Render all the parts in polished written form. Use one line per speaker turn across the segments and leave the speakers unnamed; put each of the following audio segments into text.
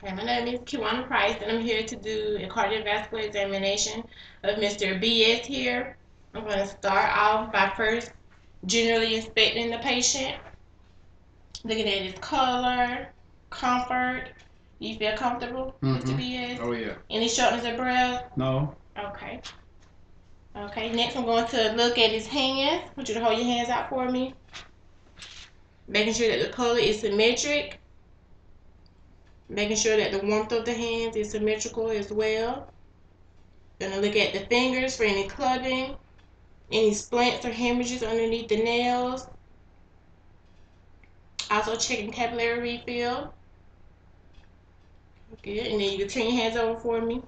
Okay, my name is Kiwana Price, and I'm here to do a cardiovascular examination of Mr. BS here. I'm going to start off by first generally inspecting the patient, looking at his color, comfort. You feel comfortable, Mr. BS?
Oh, yeah.
Any shortness of breath?
No.
Okay. Okay, next I'm going to look at his hands. I want you to hold your hands out for me. Making sure that the color is symmetric. Making sure that the warmth of the hands is symmetrical as well. Gonna look at the fingers for any clubbing, any splints or hemorrhages underneath the nails. Also checking capillary refill. Good, and then you can turn your hands over for me.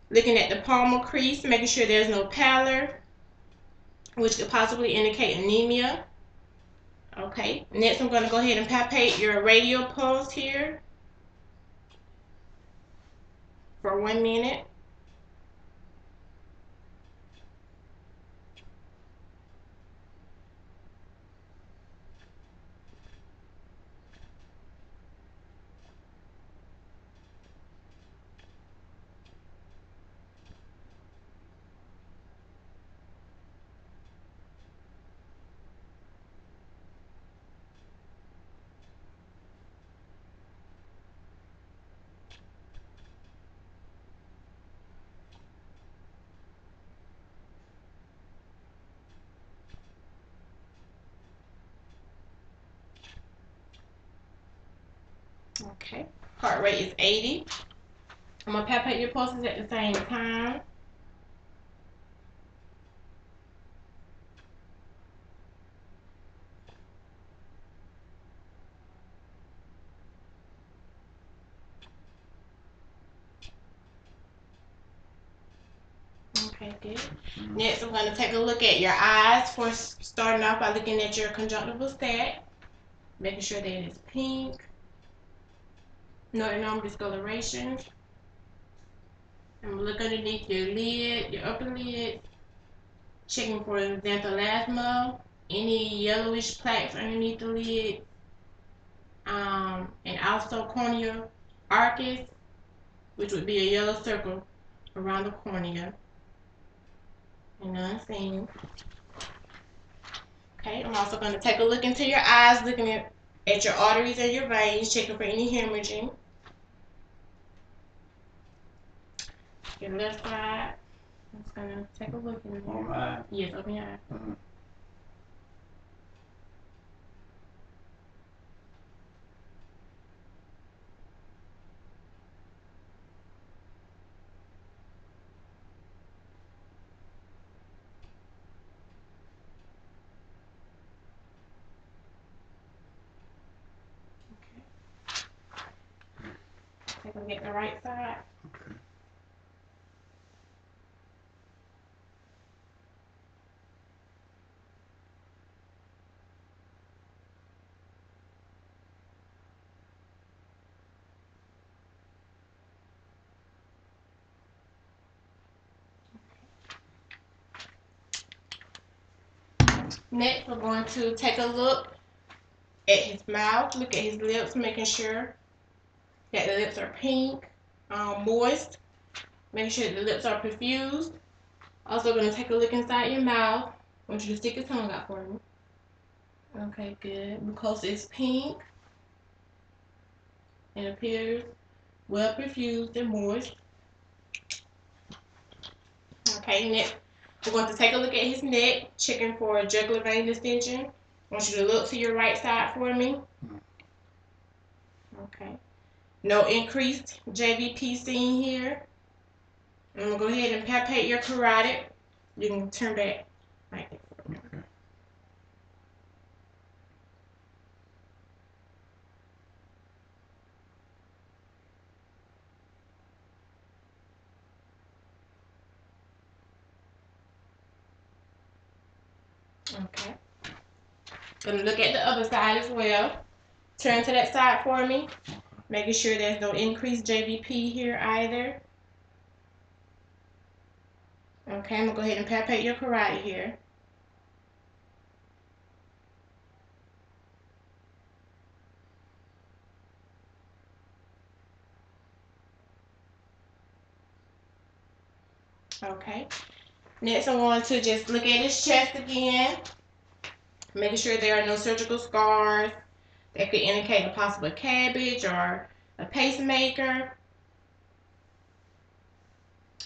Looking at the palmar crease, making sure there's no pallor, which could possibly indicate anemia. Okay, next I'm gonna go ahead and palpate your radial pulse here for 1 minute. Okay, heart rate is 80. I'm gonna palpate your pulses at the same time. Okay, good. Next, I'm going to take a look at your eyes. For starting off by looking at your conjunctival stat, making sure that it's pink, no abnormal discolorations. I'm going to look underneath your lid, your upper lid, checking for xanthelasma, any yellowish plaques underneath the lid, and also corneal arcus, which would be a yellow circle around the cornea, and unseen. Okay, I'm also going to take a look into your eyes, looking at your arteries and your veins, checking for any hemorrhaging. Your left side. I'm just going to take a look in there.
On my eye?
Yes, open your eye. Take a look at the right side.
Okay.
Next, we're going to take a look at his mouth, look at his lips, making sure that the lips are pink, moist, making sure that the lips are perfused. Also going to take a look inside your mouth. I want you to stick your tongue out for me. Okay, good. Mucosa is pink and appears well perfused and moist. Okay, next we're going to take a look at his neck, checking for a jugular vein distension. I want you to look to your right side for me. Okay. No increased JVP seen here. I'm going to go ahead and palpate your carotid. You can turn back right there for me. Okay. Going to look at the other side as well. Turn to that side for me. Making sure there's no increased JVP here either. Okay, I'm going to go ahead and palpate your carotid here. Okay. Next, I'm going to just look at his chest again, making sure there are no surgical scars that could indicate a possible cabbage or a pacemaker.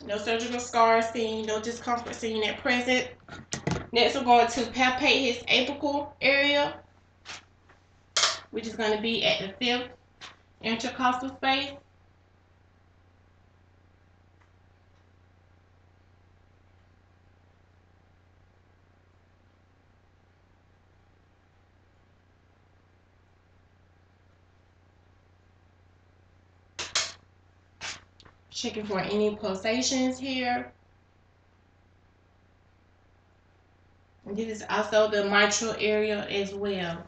No surgical scars seen, no discomfort seen at present. Next, we're going to palpate his apical area, which is going to be at the 5th intercostal space. Checking for any pulsations here. And this is also the mitral area as well.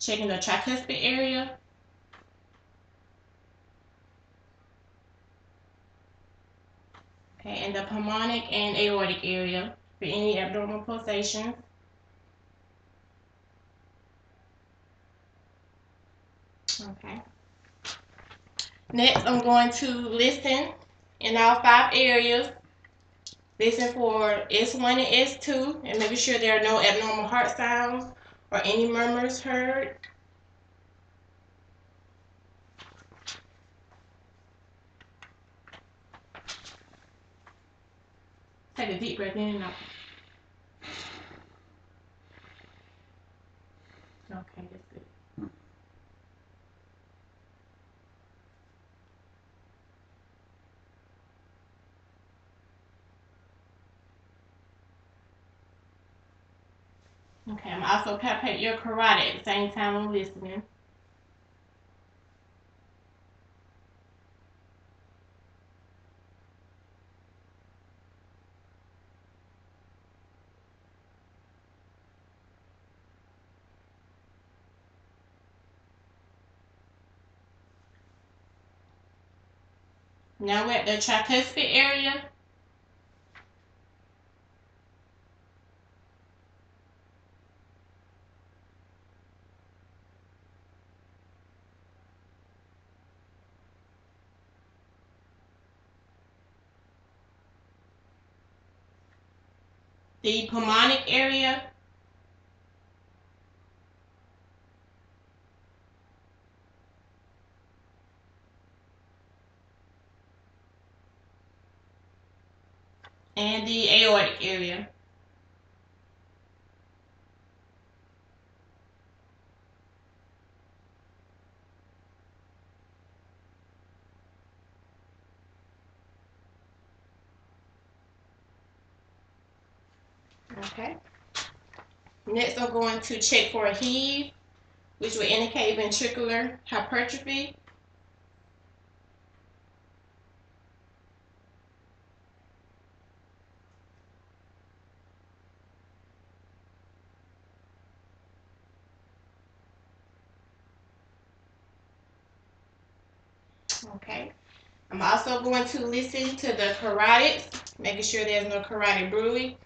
Checking the tricuspid area. Okay, and the pulmonic and aortic area for any abdominal pulsations. Okay. Next, I'm going to listen in all 5 areas. Listen for S1 and S2 and making sure there are no abnormal heart sounds or any murmurs heard. Take a deep breath in and out. Okay, that's good. Okay, I'm also palpating your carotid at the same time I'm listening. Now we're at the tricuspid area. The pulmonic area. And the aortic area. Okay. Next, I'm going to check for a heave, which will indicate ventricular hypertrophy. Okay. I'm also going to listen to the carotids, making sure there's no carotid bruit.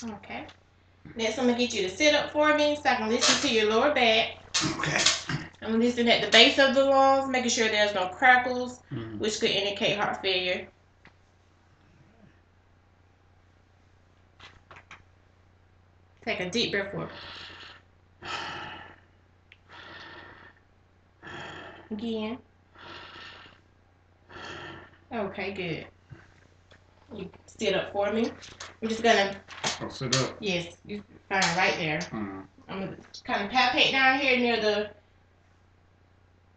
Okay. Next, I'm going to get you to sit up for me so I can listen to your lower back.
Okay.
I'm listening at the base of the lungs, making sure there's no crackles, which could indicate heart failure. Take a deep breath for me. Again. Okay, good. You sit up for me. I'm just gonna.
I'll sit up.
Yes, you fine right there. I'm gonna kind of palpate down here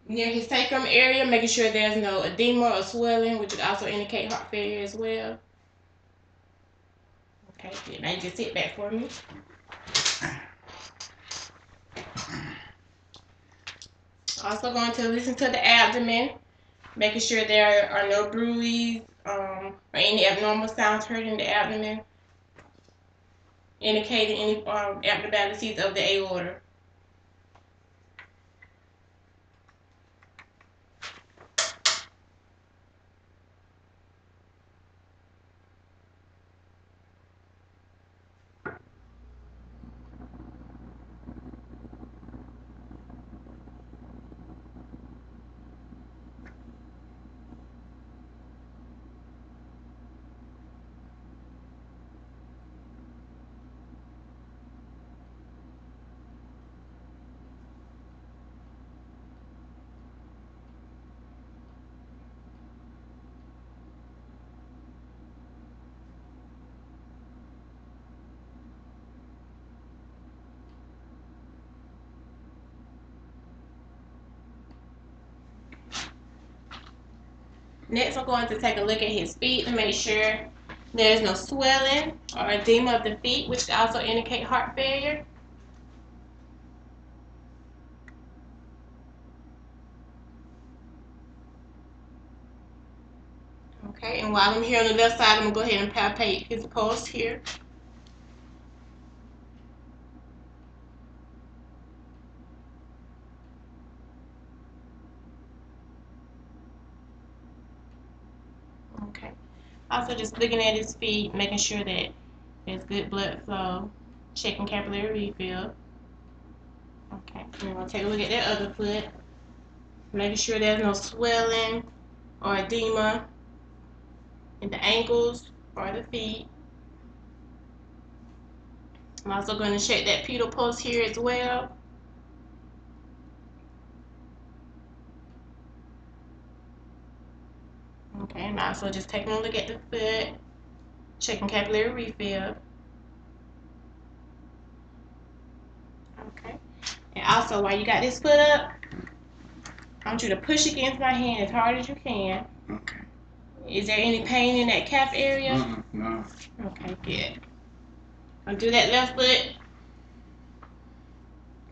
near his sacrum area, making sure there's no edema or swelling, which would also indicate heart failure as well. Okay, good. Now you can sit back for me. Also going to listen to the abdomen, making sure there are no bruises or any abnormal sounds heard in the abdomen, indicating any abnormalities of the aorta. Next, I'm going to take a look at his feet to make sure there's no swelling or edema of the feet, which can also indicate heart failure. Okay, and while I'm here on the left side, I'm going to go ahead and palpate his pulse here. Okay. Also just looking at his feet, making sure that there's good blood flow, checking capillary refill. Okay, and we're going to take a look at that other foot, making sure there's no swelling or edema in the ankles or the feet. I'm also going to check that pedal pulse here as well. Okay, and also just taking a look at the foot, checking capillary refill. Okay, and also while you got this foot up, I want you to push against my hand as hard as you can.
Okay.
Is there any pain in that calf area?
No.
Okay, good. I'll do that left foot.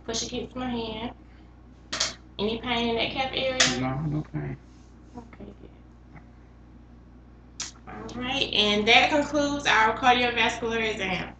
Push against my hand. Any pain in that calf area?
No pain.
Okay, good. Alright, and that concludes our cardiovascular exam.